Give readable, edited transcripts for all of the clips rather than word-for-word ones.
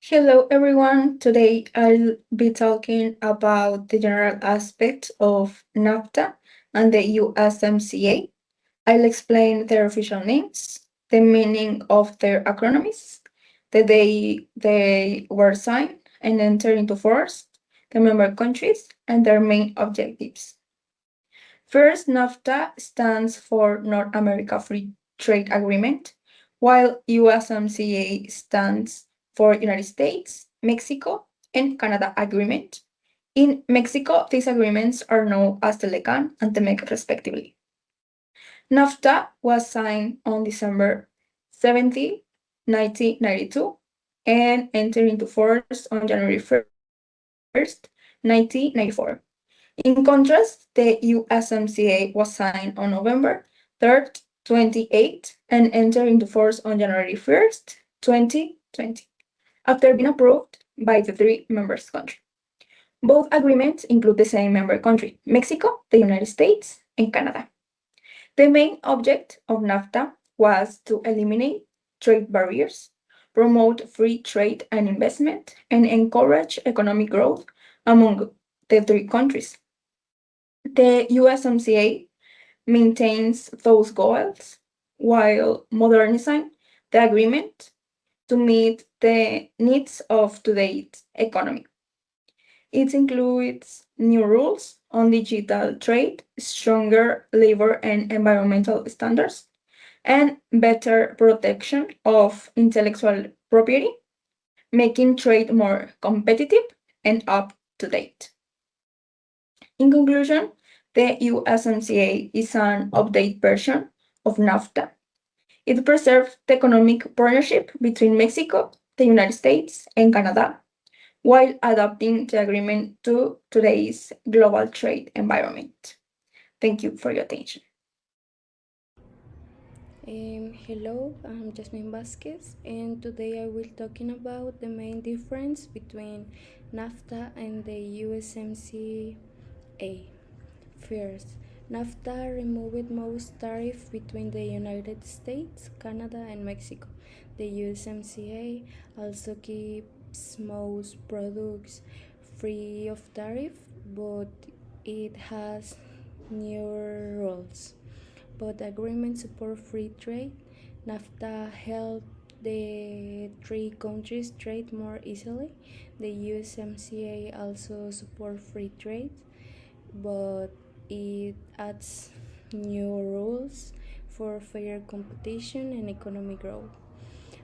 Hello everyone. Today I'll be talking about the general aspects of NAFTA and the USMCA. I'll explain their official names, the meaning of their acronyms, the day they were signed and entered into force, the member countries, and their main objectives. First, NAFTA stands for North America Free Trade Agreement, while USMCA stands for United States, Mexico, and Canada Agreement. In Mexico, these agreements are known as the LECAN and the MEC respectively. NAFTA was signed on December 17, 1992, and entered into force on January 1st, 1994. In contrast, the USMCA was signed on November 3rd, 28 and entered into force on January 1st, 2020, after being approved by the three member countries. Both agreements include the same member country, Mexico, the United States, and Canada. The main object of NAFTA was to eliminate trade barriers, promote free trade and investment, and encourage economic growth among the three countries. The USMCA maintains those goals while modernizing the agreement to meet the needs of today's economy. It includes new rules on digital trade, stronger labor and environmental standards, and better protection of intellectual property, making trade more competitive and up to date. In conclusion, the USMCA is an updated version of NAFTA. It preserves the economic partnership between Mexico, the United States, and Canada, while adapting the agreement to today's global trade environment. Thank you for your attention. Hello, I'm Jasmine Vasquez, and today I will talking about the main difference between NAFTA and the USMCA. First, NAFTA removed most tariff between the United States, Canada, and Mexico. The USMCA also keeps most products free of tariff, but it has newer rules. Both agreements support free trade. NAFTA helped the three countries trade more easily. The USMCA also supports free trade, but it adds new rules for fair competition and economic growth.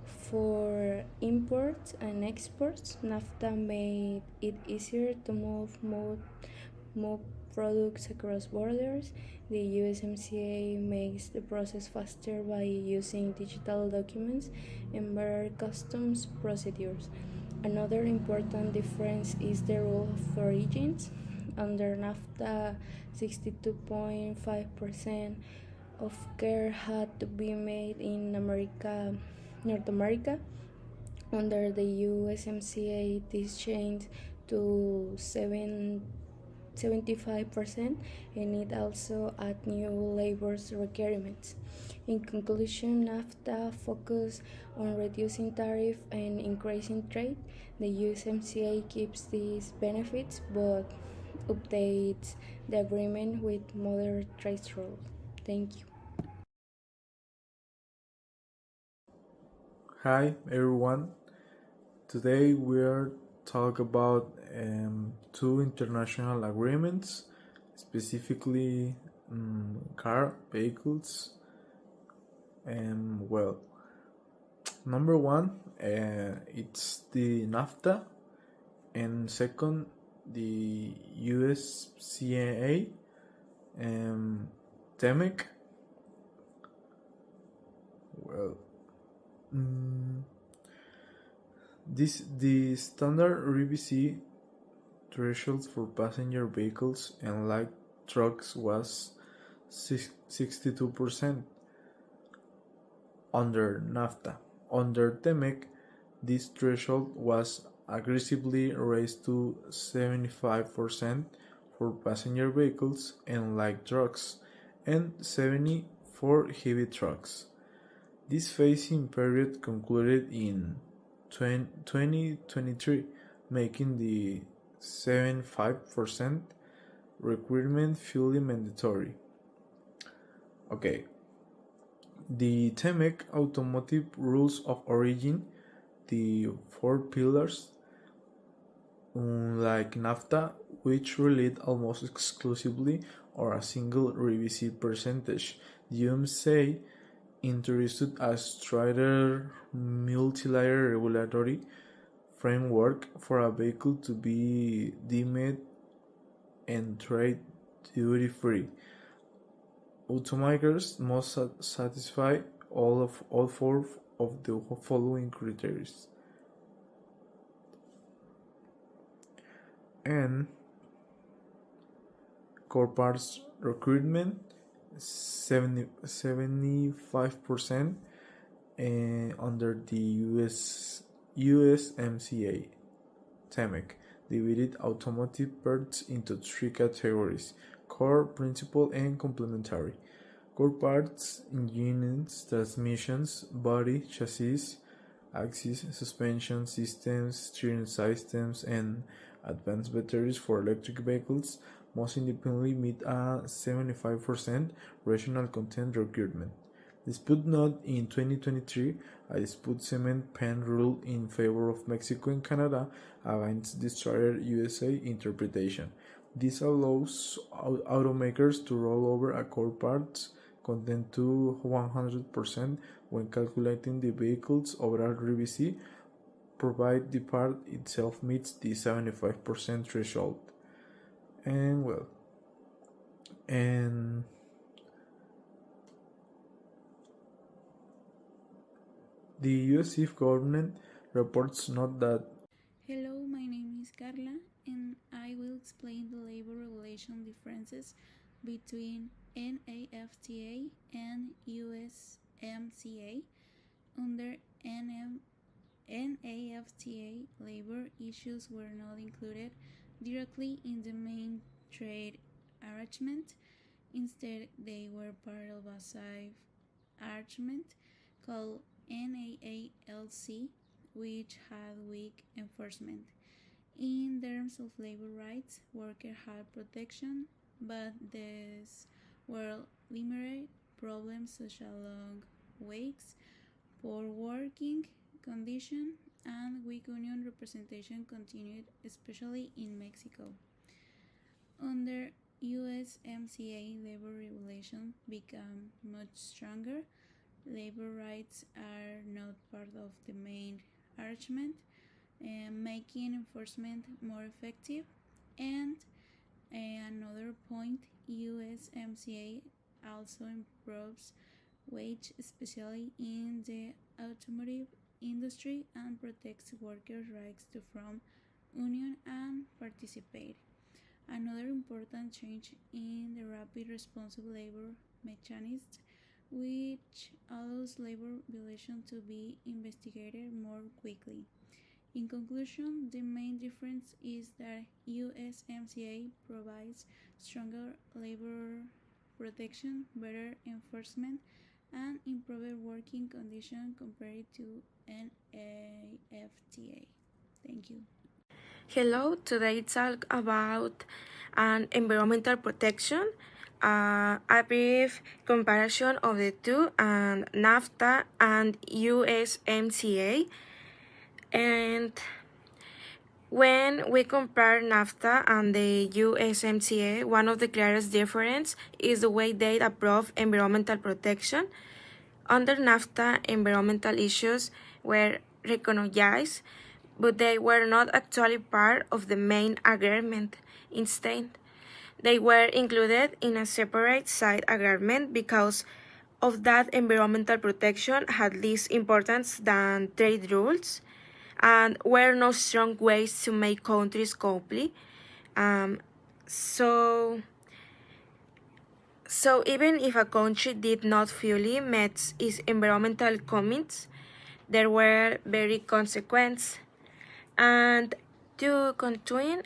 For imports and exports, NAFTA made it easier to move products across borders. The USMCA makes the process faster by using digital documents and better customs procedures. Another important difference is the rule of origins. Under NAFTA, 62.5% of care had to be made in North America. Under the USMCA, this changed to 75%, and it also add new labor requirements. In conclusion, NAFTA focused on reducing tariff and increasing trade. The USMCA keeps these benefits but updates the agreement with modern trade rules. Thank you. Hi everyone. Today we're talk about two international agreements, specifically car vehicles. Well, number one, it's the NAFTA, and second, the USCA, TEMEC. Well, the standard RVC threshold for passenger vehicles and light trucks was 62% under NAFTA. Under TEMEC, this threshold was aggressively raised to 75% for passenger vehicles and light trucks and 70% for heavy trucks. This phasing period concluded in 2023, making the 75% requirement fully mandatory. Okay, the TEMEC Automotive Rules of Origin, the four pillars, unlike NAFTA, which relied almost exclusively on a single RVC percentage, the UMCA introduced a stricter multi-layer regulatory framework for a vehicle to be deemed and trade duty-free. Automakers must satisfy all four of the following criteria. And core parts recruitment 75% under the USMCA TEMEC divided automotive parts into three categories: core, principal, and complementary. Core parts: engines, transmissions, body, chassis, axles, suspension systems, steering systems, and advanced batteries for electric vehicles must independently meet a 75% regional content requirement. Dispute note in 2023, a dispute cement pen ruled in favor of Mexico and Canada against the Strata USA interpretation. This allows automakers to roll over a core parts content to 100% when calculating the vehicle's overall RVC, provided the part itself meets the 75% threshold. And the US government reports note that. Hello, my name is Karla, and I will explain the labor regulation differences between NAFTA and USMCA. Under NAFTA, labor issues were not included directly in the main trade arrangement. Instead, they were part of a side arrangement called NAALC, which had weak enforcement. In terms of labor rights, workers had protection, but these were limited. Problems such as long waits, poor working conditions, and weak union representation continued, especially in Mexico. Under USMCA, labor regulations became much stronger. Labor rights are not part of the main arrangement, making enforcement more effective. And another point, USMCA also improves wage, especially in the automotive industry, and protects workers' rights to form union and participate. Another important change in the rapid responsive labor mechanism, which allows labor violations to be investigated more quickly. In conclusion, the main difference is that USMCA provides stronger labor protection, better enforcement, and improved working conditions compared to NAFTA. Thank you. Hello, today talk about an environmental protection, a brief comparison of the two, and NAFTA and USMCA. And when we compare NAFTA and the USMCA, one of the clearest differences is the way they approve environmental protection. Under NAFTA, environmental issues were recognized, but they were not actually part of the main agreement. Instead, they were included in a separate side agreement because of that environmental protection had less importance than trade rules, and were no strong ways to make countries comply. So even if a country did not fully meet its environmental commitments, there were very consequences. And to continue,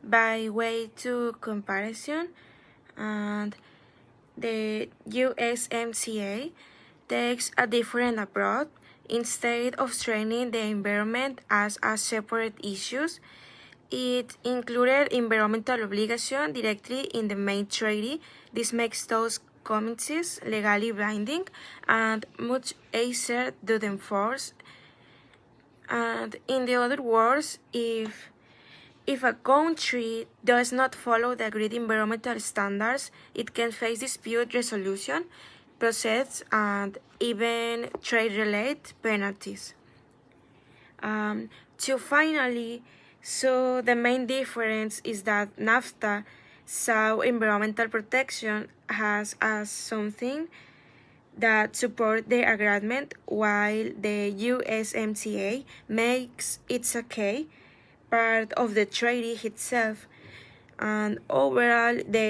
by way to comparison, and the USMCA takes a different approach Instead of treating the environment as a separate issue, it included environmental obligation directly in the main treaty. This makes those commitments legally binding and much easier to enforce. And in the other words, if a country does not follow the agreed environmental standards, it can face dispute resolution process and even trade-related penalties. To finally, so the main difference is that NAFTA saw environmental protection as something that support the agreement, while the USMCA makes it okay part of the treaty itself. And overall, the